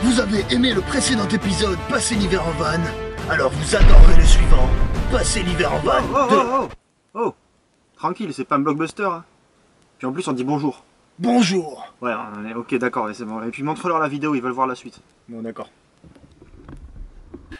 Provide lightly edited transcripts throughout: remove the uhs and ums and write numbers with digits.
Vous avez aimé le précédent épisode Passer l'hiver en van, alors vous adorerez le suivant, Passer l'hiver en van. Oh, tranquille, c'est pas un blockbuster. Hein. Puis en plus on dit bonjour. Bonjour. Ouais, ok, d'accord, c'est bon. Et puis montre-leur la vidéo, ils veulent voir la suite. Bon, d'accord.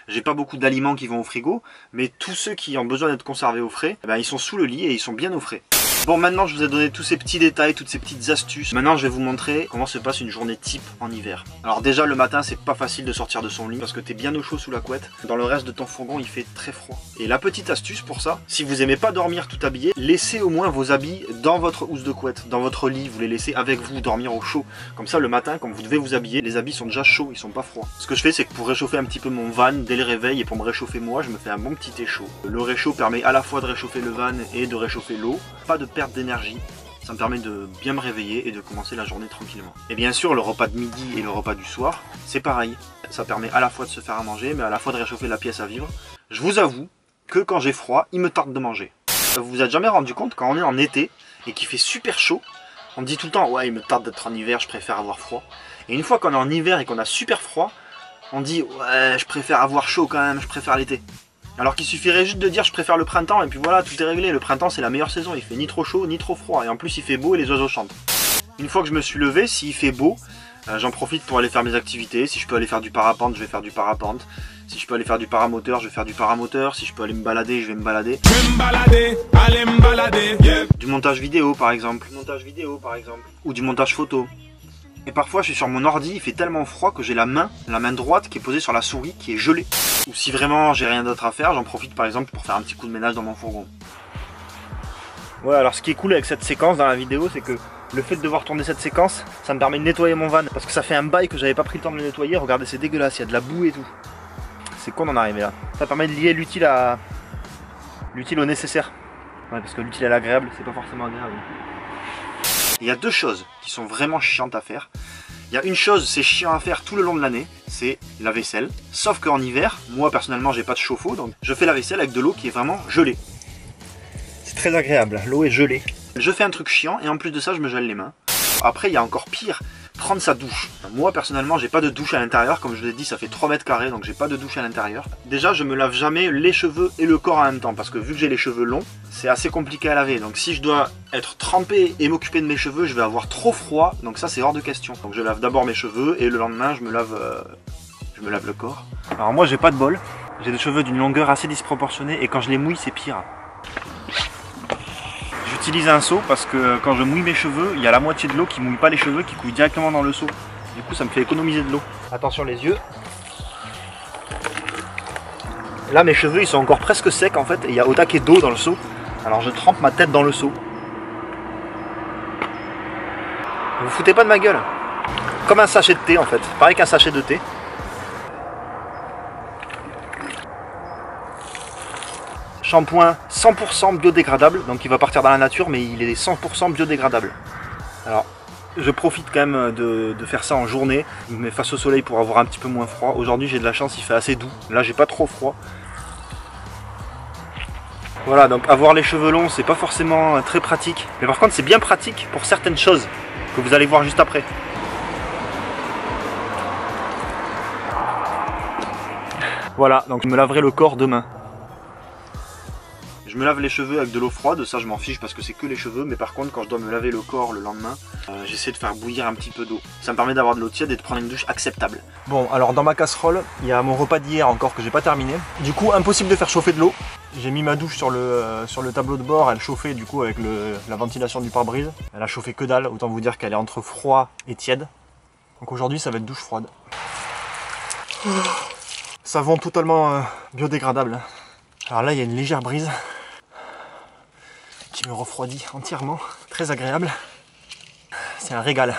J'ai pas beaucoup d'aliments qui vont au frigo, mais tous ceux qui ont besoin d'être conservés au frais, eh ben, ils sont sous le lit et ils sont bien au frais. Bon, maintenant je vous ai donné tous ces petits détails, toutes ces petites astuces. Maintenant je vais vous montrer comment se passe une journée type en hiver. Alors déjà le matin c'est pas facile de sortir de son lit parce que t'es bien au chaud sous la couette. Dans le reste de ton fourgon il fait très froid. Et la petite astuce pour ça, si vous aimez pas dormir tout habillé, laissez au moins vos habits dans votre housse de couette, dans votre lit, vous les laissez avec vous dormir au chaud. Comme ça le matin quand vous devez vous habiller, les habits sont déjà chauds, ils sont pas froids. Ce que je fais c'est que pour réchauffer un petit peu mon van dès le réveil et pour me réchauffer moi, je me fais un bon petit thé chaud. Le réchaud permet à la fois de réchauffer le van et de réchauffer l'eau, pas de perte d'énergie. Ça me permet de bien me réveiller et de commencer la journée tranquillement. Et bien sûr, le repas de midi et le repas du soir, c'est pareil. Ça permet à la fois de se faire à manger, mais à la fois de réchauffer la pièce à vivre. Je vous avoue que quand j'ai froid, il me tarde de manger. Vous vous êtes jamais rendu compte quand on est en été et qu'il fait super chaud, on dit tout le temps, ouais, il me tarde d'être en hiver, je préfère avoir froid. Et une fois qu'on est en hiver et qu'on a super froid, on dit, ouais, je préfère avoir chaud quand même, je préfère l'été. Alors qu'il suffirait juste de dire je préfère le printemps et puis voilà, tout est réglé. Le printemps c'est la meilleure saison, il fait ni trop chaud ni trop froid et en plus il fait beau et les oiseaux chantent. Une fois que je me suis levé, s'il fait beau, j'en profite pour aller faire mes activités. Si je peux aller faire du parapente, je vais faire du parapente. Si je peux aller faire du paramoteur, je vais faire du paramoteur. Si je peux aller me balader, je vais me balader. Aller me balader, yeah. Du montage vidéo par exemple. Ou du montage photo. Et parfois je suis sur mon ordi, il fait tellement froid que j'ai la main droite qui est posée sur la souris qui est gelée. Ou si vraiment j'ai rien d'autre à faire, j'en profite par exemple pour faire un petit coup de ménage dans mon fourgon. Ouais, alors ce qui est cool avec cette séquence dans la vidéo, c'est que le fait de devoir tourner cette séquence, ça me permet de nettoyer mon van. Parce que ça fait un bail que j'avais pas pris le temps de le nettoyer, regardez c'est dégueulasse, il y a de la boue et tout. C'est con d'en arriver là. Ça permet de lier l'utile au nécessaire. Ouais, parce que l'utile à l'agréable, c'est pas forcément agréable. Il y a deux choses qui sont vraiment chiantes à faire. Il y a une chose, c'est chiant à faire tout le long de l'année, c'est la vaisselle. Sauf qu'en hiver, moi personnellement j'ai pas de chauffe-eau, donc je fais la vaisselle avec de l'eau qui est vraiment gelée. C'est très agréable, l'eau est gelée. Je fais un truc chiant et en plus de ça je me gèle les mains. Après il y a encore pire, prendre sa douche. Moi personnellement j'ai pas de douche à l'intérieur, comme je vous ai dit ça fait 3 mètres carrés donc j'ai pas de douche à l'intérieur. Déjà je me lave jamais les cheveux et le corps en même temps parce que vu que j'ai les cheveux longs, c'est assez compliqué à laver. Donc si je dois être trempé et m'occuper de mes cheveux, je vais avoir trop froid, donc ça c'est hors de question. Donc je lave d'abord mes cheveux et le lendemain je me lave le corps. Alors moi j'ai pas de bol, j'ai des cheveux d'une longueur assez disproportionnée et quand je les mouille c'est pire. J'utilise un seau parce que quand je mouille mes cheveux, il y a la moitié de l'eau qui mouille pas les cheveux, qui coule directement dans le seau. Du coup ça me fait économiser de l'eau. Attention les yeux. Là mes cheveux ils sont encore presque secs en fait et il y a au taquet d'eau dans le seau. Alors je trempe ma tête dans le seau. Vous foutez pas de ma gueule. Comme un sachet de thé en fait, pareil qu'un sachet de thé. Shampoing 100% biodégradable, donc il va partir dans la nature mais il est 100% biodégradable. Alors je profite quand même de faire ça en journée, je me mets face au soleil pour avoir un petit peu moins froid. Aujourd'hui j'ai de la chance, il fait assez doux, là j'ai pas trop froid. Voilà, donc avoir les cheveux longs c'est pas forcément très pratique, mais par contre c'est bien pratique pour certaines choses que vous allez voir juste après. Voilà, donc je me laverai le corps demain. Je me lave les cheveux avec de l'eau froide, ça je m'en fiche parce que c'est que les cheveux, mais par contre quand je dois me laver le corps le lendemain, j'essaie de faire bouillir un petit peu d'eau. Ça me permet d'avoir de l'eau tiède et de prendre une douche acceptable. Bon, alors dans ma casserole, il y a mon repas d'hier encore que j'ai pas terminé. Du coup, impossible de faire chauffer de l'eau. J'ai mis ma douche sur le tableau de bord, elle chauffait du coup avec la ventilation du pare-brise. Elle a chauffé que dalle, autant vous dire qu'elle est entre froid et tiède. Donc aujourd'hui ça va être douche froide. Savon totalement biodégradable. Alors là il y a une légère brise qui me refroidit entièrement, très agréable. C'est un régal.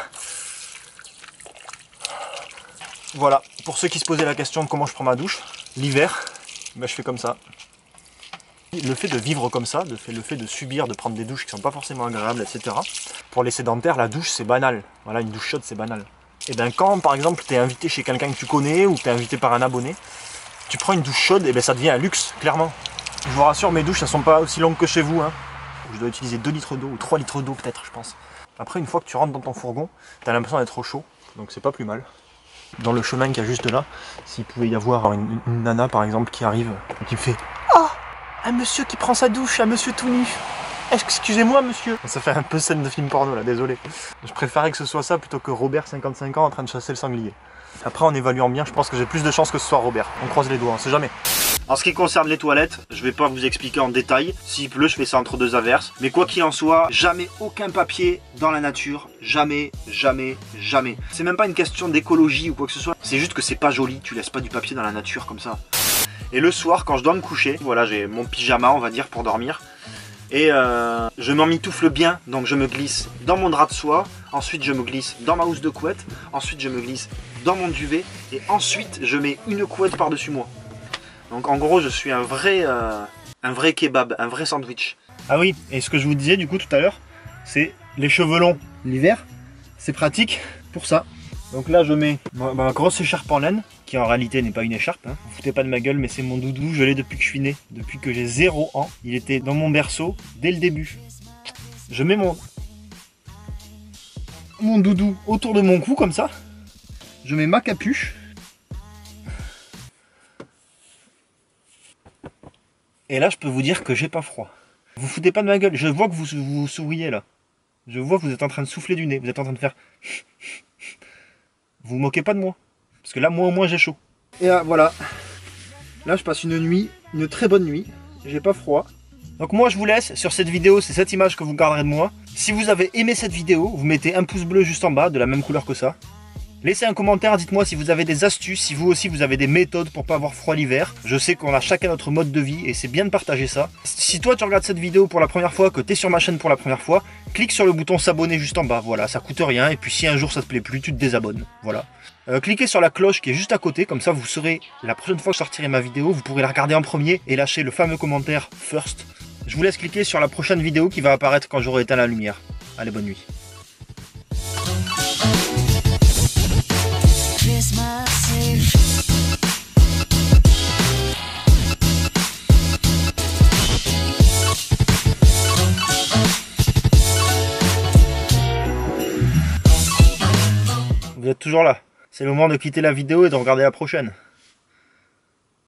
Voilà, pour ceux qui se posaient la question de comment je prends ma douche, l'hiver, ben je fais comme ça. Le fait de vivre comme ça, le fait de subir, de prendre des douches qui sont pas forcément agréables, etc. Pour les sédentaires, la douche c'est banal. Voilà, une douche chaude c'est banal. Et bien quand par exemple tu es invité chez quelqu'un que tu connais ou que tu es invité par un abonné, tu prends une douche chaude, et bien ça devient un luxe, clairement. Je vous rassure, mes douches elles sont pas aussi longues que chez vous. Hein. Je dois utiliser 2 litres d'eau ou 3 litres d'eau peut-être, je pense. Après, une fois que tu rentres dans ton fourgon, tu as l'impression d'être au chaud, donc c'est pas plus mal. dans le chemin qu'il y a juste là, s'il pouvait y avoir une nana par exemple qui arrive et qui me fait « Oh, un monsieur qui prend sa douche, un monsieur tout nu. Excusez-moi monsieur !» Ça fait un peu scène de film porno là, désolé. Je préférais que ce soit ça plutôt que Robert 55 ans en train de chasser le sanglier. Après en évaluant bien, je pense que j'ai plus de chances que ce soit Robert. On croise les doigts, on sait jamais. En ce qui concerne les toilettes, je vais pas vous expliquer en détail. S'il pleut, je fais ça entre deux averses. Mais quoi qu'il en soit, jamais aucun papier dans la nature. Jamais, jamais, jamais. C'est même pas une question d'écologie ou quoi que ce soit. C'est juste que c'est pas joli. Tu laisses pas du papier dans la nature comme ça. Et le soir, quand je dois me coucher, voilà, j'ai mon pyjama, on va dire, pour dormir. Et je m'emmitoufle bien, donc je me glisse dans mon drap de soie. Ensuite, je me glisse dans ma housse de couette. Ensuite, je me glisse dans mon duvet. Et ensuite, je mets une couette par-dessus moi. Donc en gros je suis un vrai kebab, un vrai sandwich. Ah oui, et ce que je vous disais du coup tout à l'heure, c'est les cheveux longs. L'hiver, c'est pratique pour ça. Donc là je mets ma grosse écharpe en laine, qui en réalité n'est pas une écharpe. Hein. Vous foutez pas de ma gueule, mais c'est mon doudou, je l'ai depuis que je suis né, depuis que j'ai 0 ans. Il était dans mon berceau dès le début. Je mets mon doudou autour de mon cou comme ça. Je mets ma capuche. Et là, je peux vous dire que j'ai pas froid. Vous foutez pas de ma gueule. Je vois que vous souriez là. Je vois que vous êtes en train de souffler du nez. Vous êtes en train de faire... Vous vous moquez pas de moi. Parce que là, moi au moins, j'ai chaud. Et là, voilà. Là, je passe une nuit, une très bonne nuit. J'ai pas froid. Donc moi, je vous laisse sur cette vidéo. C'est cette image que vous garderez de moi. Si vous avez aimé cette vidéo, vous mettez un pouce bleu juste en bas, de la même couleur que ça. Laissez un commentaire, dites-moi si vous avez des astuces, si vous aussi vous avez des méthodes pour pas avoir froid l'hiver. Je sais qu'on a chacun notre mode de vie et c'est bien de partager ça. Si toi tu regardes cette vidéo pour la première fois, que tu es sur ma chaîne pour la première fois, clique sur le bouton s'abonner juste en bas, voilà, ça coûte rien. Et puis si un jour ça te plaît plus, tu te désabonnes, voilà. Cliquez sur la cloche qui est juste à côté, comme ça vous saurez, la prochaine fois que je sortirai ma vidéo, vous pourrez la regarder en premier et lâcher le fameux commentaire first. Je vous laisse cliquer sur la prochaine vidéo qui va apparaître quand j'aurai éteint la lumière. Allez, bonne nuit. Vous êtes toujours là. C'est le moment de quitter la vidéo et de regarder la prochaine.